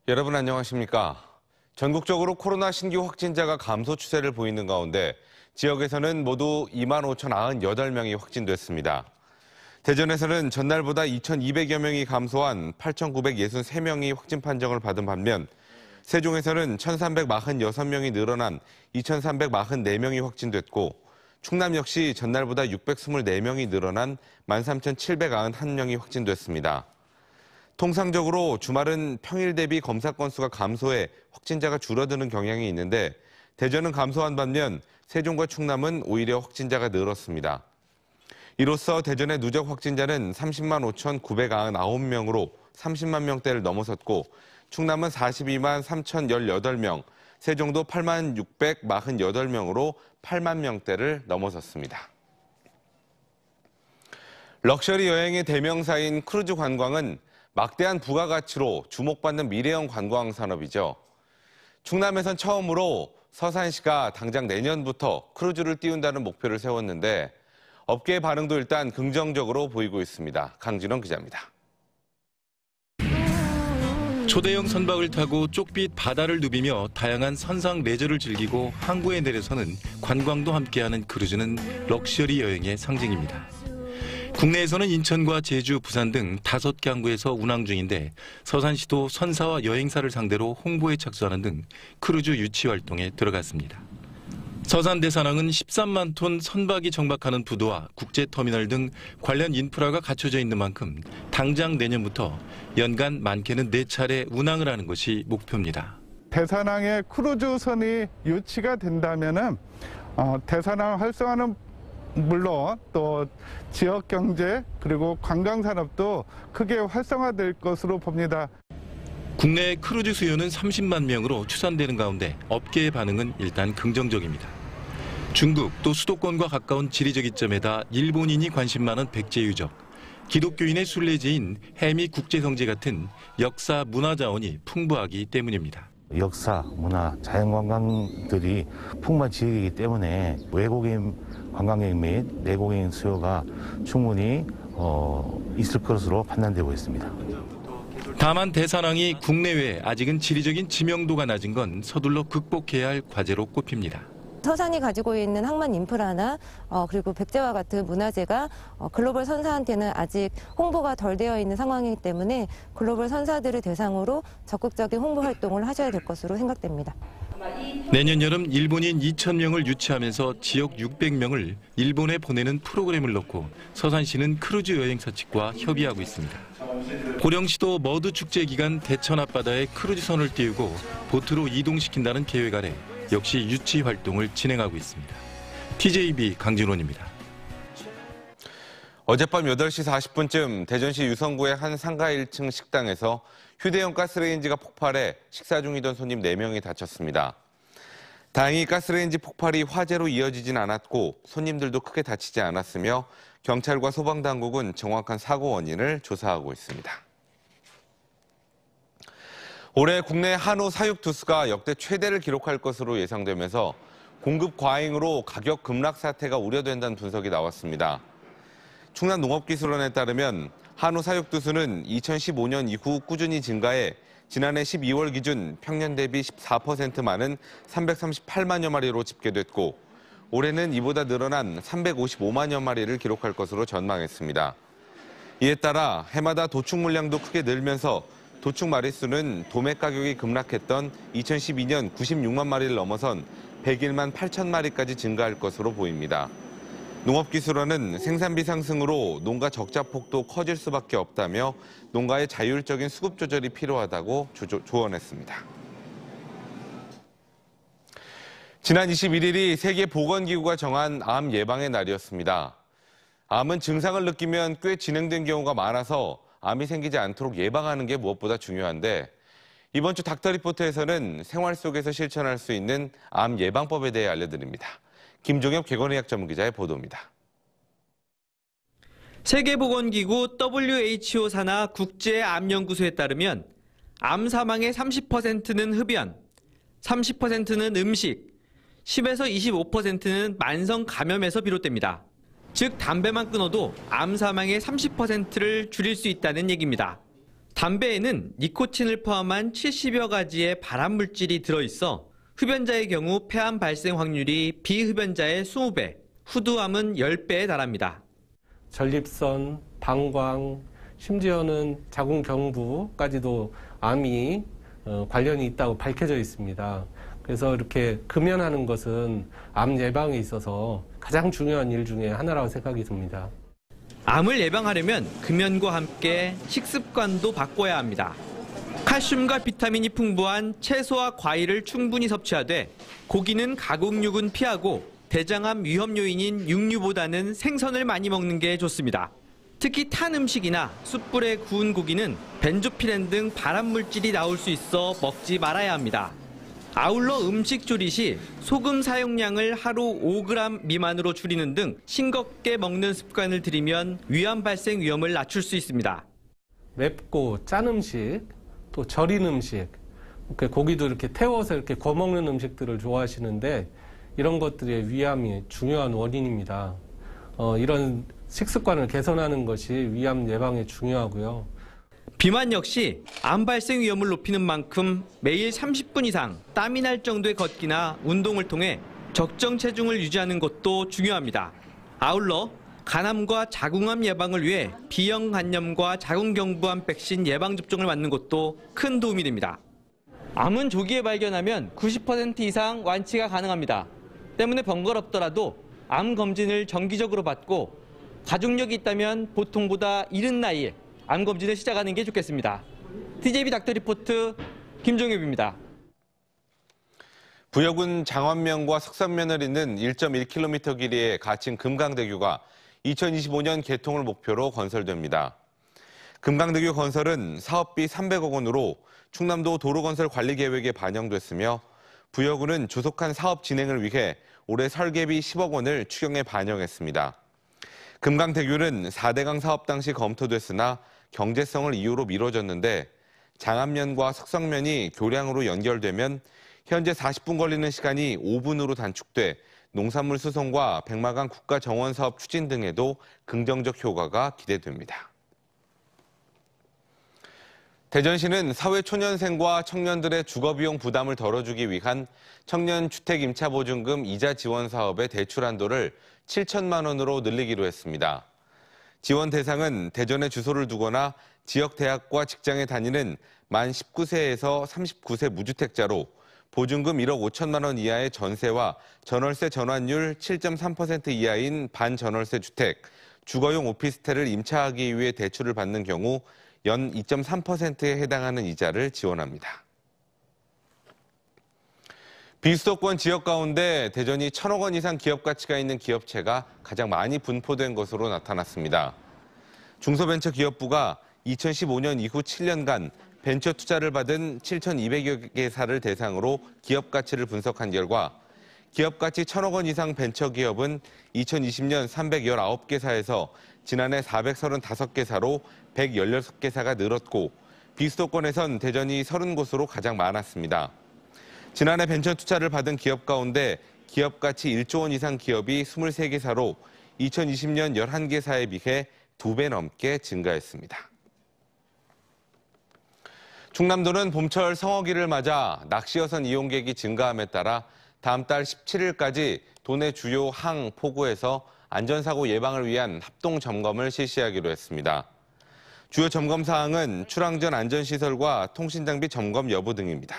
여러분 안녕하십니까? 전국적으로 코로나 신규 확진자가 감소 추세를 보이는 가운데 지역에서는 모두 25,098명이 확진됐습니다. 대전에서는 전날보다 2,200여 명이 감소한 8,963명이 확진 판정을 받은 반면 세종에서는 1,346명이 늘어난 2,344명이 확진됐고 충남 역시 전날보다 624명이 늘어난 13,791명이 확진됐습니다. 통상적으로 주말은 평일 대비 검사 건수가 감소해 확진자가 줄어드는 경향이 있는데 대전은 감소한 반면 세종과 충남은 오히려 확진자가 늘었습니다. 이로써 대전의 누적 확진자는 30만 5,999명으로 30만 명대를 넘어섰고 충남은 42만 3,018명, 세종도 8만 648명으로 8만 명대를 넘어섰습니다. 럭셔리 여행의 대명사인 크루즈 관광은 막대한 부가가치로 주목받는 미래형 관광 산업이죠. 충남에선 처음으로 서산시가 당장 내년부터 크루즈를 띄운다는 목표를 세웠는데 업계의 반응도 일단 긍정적으로 보이고 있습니다. 강진원 기자입니다. 초대형 선박을 타고 쪽빛 바다를 누비며 다양한 선상 레저를 즐기고 항구에 내려서는 관광도 함께하는 크루즈는 럭셔리 여행의 상징입니다. 국내에서는 인천과 제주, 부산 등 5개 항구에서 운항 중인데 서산시도 선사와 여행사를 상대로 홍보에 착수하는 등 크루즈 유치 활동에 들어갔습니다. 서산대산항은 13만 톤 선박이 정박하는 부두와 국제터미널 등 관련 인프라가 갖춰져 있는 만큼 당장 내년부터 연간 많게는 4차례 운항을 하는 것이 목표입니다. 대산항에 크루즈선이 유치가 된다면 대산항 활성화는 물론 또 지역 경제 그리고 관광 산업도 크게 활성화될 것으로 봅니다. 국내 크루즈 수요는 30만 명으로 추산되는 가운데 업계의 반응은 일단 긍정적입니다. 중국 또 수도권과 가까운 지리적 이점에다 일본인이 관심 많은 백제 유적, 기독교인의 순례지인 해미 국제성지 같은 역사 문화 자원이 풍부하기 때문입니다. 역사, 문화, 자연관광들이 풍부한 지역이기 때문에 외국인 관광객 및 내국인 수요가 충분히 있을 것으로 판단되고 있습니다. 다만 대산항이 국내외에 아직은 지리적인 지명도가 낮은 건 서둘러 극복해야 할 과제로 꼽힙니다. 서산이 가지고 있는 항만 인프라나 그리고 백제와 같은 문화재가 글로벌 선사한테는 아직 홍보가 덜 되어 있는 상황이기 때문에 글로벌 선사들을 대상으로 적극적인 홍보 활동을 하셔야 될 것으로 생각됩니다. 내년 여름 일본인 2,000명을 유치하면서 지역 600명을 일본에 보내는 프로그램을 넣고 서산시는 크루즈 여행사 측과 협의하고 있습니다. 보령시도 머드 축제 기간 대천 앞바다에 크루즈선을 띄우고 보트로 이동시킨다는 계획 아래 역시 유치 활동을 진행하고 있습니다. TJB 강진원입니다. 어젯밤 8시 40분쯤 대전시 유성구의 한 상가 1층 식당에서 휴대용 가스레인지가 폭발해 식사 중이던 손님 4명이 다쳤습니다. 다행히 가스레인지 폭발이 화재로 이어지진 않았고 손님들도 크게 다치지 않았으며 경찰과 소방당국은 정확한 사고 원인을 조사하고 있습니다. 올해 국내 한우 사육 두수가 역대 최대를 기록할 것으로 예상되면서 공급 과잉으로 가격 급락 사태가 우려된다는 분석이 나왔습니다. 충남농업기술원에 따르면 한우 사육 두수는 2015년 이후 꾸준히 증가해 지난해 12월 기준 평년 대비 14% 많은 338만여 마리로 집계됐고 올해는 이보다 늘어난 355만여 마리를 기록할 것으로 전망했습니다. 이에 따라 해마다 도축 물량도 크게 늘면서 도축 마리수는 도매 가격이 급락했던 2012년 96만 마리를 넘어선 101만 8천 마리까지 증가할 것으로 보입니다. 농업기술원은 생산비 상승으로 농가 적자폭도 커질 수밖에 없다며 농가의 자율적인 수급 조절이 필요하다고 조언했습니다. 지난 21일이 세계보건기구가 정한 암 예방의 날이었습니다. 암은 증상을 느끼면 꽤 진행된 경우가 많아서 암이 생기지 않도록 예방하는 게 무엇보다 중요한데 이번 주 닥터리포트에서는 생활 속에서 실천할 수 있는 암 예방법에 대해 알려드립니다. 김종엽 개건의학 전문기자의 보도입니다. 세계보건기구 WHO 산하 국제암연구소에 따르면 암 사망의 30%는 흡연, 30%는 음식, 10에서 25%는 만성 감염에서 비롯됩니다. 즉 담배만 끊어도 암 사망의 30%를 줄일 수 있다는 얘기입니다. 담배에는 니코틴을 포함한 70여 가지의 발암물질이 들어있어 흡연자의 경우 폐암 발생 확률이 비흡연자의 20배, 후두암은 10배에 달합니다. 전립선, 방광, 심지어는 자궁경부까지도 암이 관련이 있다고 밝혀져 있습니다. 그래서 이렇게 금연하는 것은 암 예방에 있어서 가장 중요한 일 중에 하나라고 생각이 듭니다. 암을 예방하려면 금연과 함께 식습관도 바꿔야 합니다. 칼슘과 비타민이 풍부한 채소와 과일을 충분히 섭취하되 고기는 가공육은 피하고 대장암 위험 요인인 육류보다는 생선을 많이 먹는 게 좋습니다. 특히 탄 음식이나 숯불에 구운 고기는 벤조피렌 등 발암물질이 나올 수 있어 먹지 말아야 합니다. 아울러 음식 조리 시 소금 사용량을 하루 5g 미만으로 줄이는 등 싱겁게 먹는 습관을 들이면 위암 발생 위험을 낮출 수 있습니다. 맵고 짠 음식, 또 절인 음식, 고기도 이렇게 태워서 이렇게 구워 먹는 음식들을 좋아하시는데 이런 것들의 위암이 중요한 원인입니다. 이런 식습관을 개선하는 것이 위암 예방에 중요하고요. 비만 역시 암 발생 위험을 높이는 만큼 매일 30분 이상 땀이 날 정도의 걷기나 운동을 통해 적정 체중을 유지하는 것도 중요합니다. 아울러 간암과 자궁암 예방을 위해 B형 간염과 자궁경부암 백신 예방접종을 맞는 것도 큰 도움이 됩니다. 암은 조기에 발견하면 90% 이상 완치가 가능합니다. 때문에 번거롭더라도 암 검진을 정기적으로 받고 가족력이 있다면 보통보다 이른 나이에 암 검진을 시작하는 게 좋겠습니다. TJB 닥터 리포트 김종엽입니다. 부여군 장안면과 석산면을 잇는 1.1km 길이의 가칭 금강대교가 2025년 개통을 목표로 건설됩니다. 금강대교 건설은 사업비 300억 원으로 충남도 도로건설관리계획에 반영됐으며 부여군은 조속한 사업 진행을 위해 올해 설계비 10억 원을 추경에 반영했습니다. 금강대교는 4대강 사업 당시 검토됐으나 경제성을 이유로 미뤄졌는데 장안면과 석성면이 교량으로 연결되면 현재 40분 걸리는 시간이 5분으로 단축돼 농산물 수송과 백마강 국가정원사업 추진 등에도 긍정적 효과가 기대됩니다. 대전시는 사회초년생과 청년들의 주거비용 부담을 덜어주기 위한 청년주택임차보증금 이자 지원 사업의 대출 한도를 7천만 원으로 늘리기로 했습니다. 지원 대상은 대전에 주소를 두거나 지역 대학과 직장에 다니는 만 19세에서 39세 무주택자로 보증금 1억 5천만 원 이하의 전세와 전월세 전환율 7.3% 이하인 반전월세 주택, 주거용 오피스텔을 임차하기 위해 대출을 받는 경우 연 2.3%에 해당하는 이자를 지원합니다. 비수도권 지역 가운데 대전이 1,000억 원 이상 기업 가치가 있는 기업체가 가장 많이 분포된 것으로 나타났습니다. 중소벤처기업부가 2015년 이후 7년간 벤처 투자를 받은 7,200여 개사를 대상으로 기업 가치를 분석한 결과 기업 가치 1,000억 원 이상 벤처기업은 2020년 319개사에서 지난해 435개사로 116개사가 늘었고 비수도권에선 대전이 30곳으로 가장 많았습니다. 지난해 벤처 투자를 받은 기업 가운데 기업 가치 1조 원 이상 기업이 23개사로 2020년 11개사에 비해 2배 넘게 증가했습니다. 충남도는 봄철 성어기를 맞아 낚시어선 이용객이 증가함에 따라 다음 달 17일까지 도내 주요 항, 포구에서 안전사고 예방을 위한 합동 점검을 실시하기로 했습니다. 주요 점검 사항은 출항 전 안전시설과 통신장비 점검 여부 등입니다.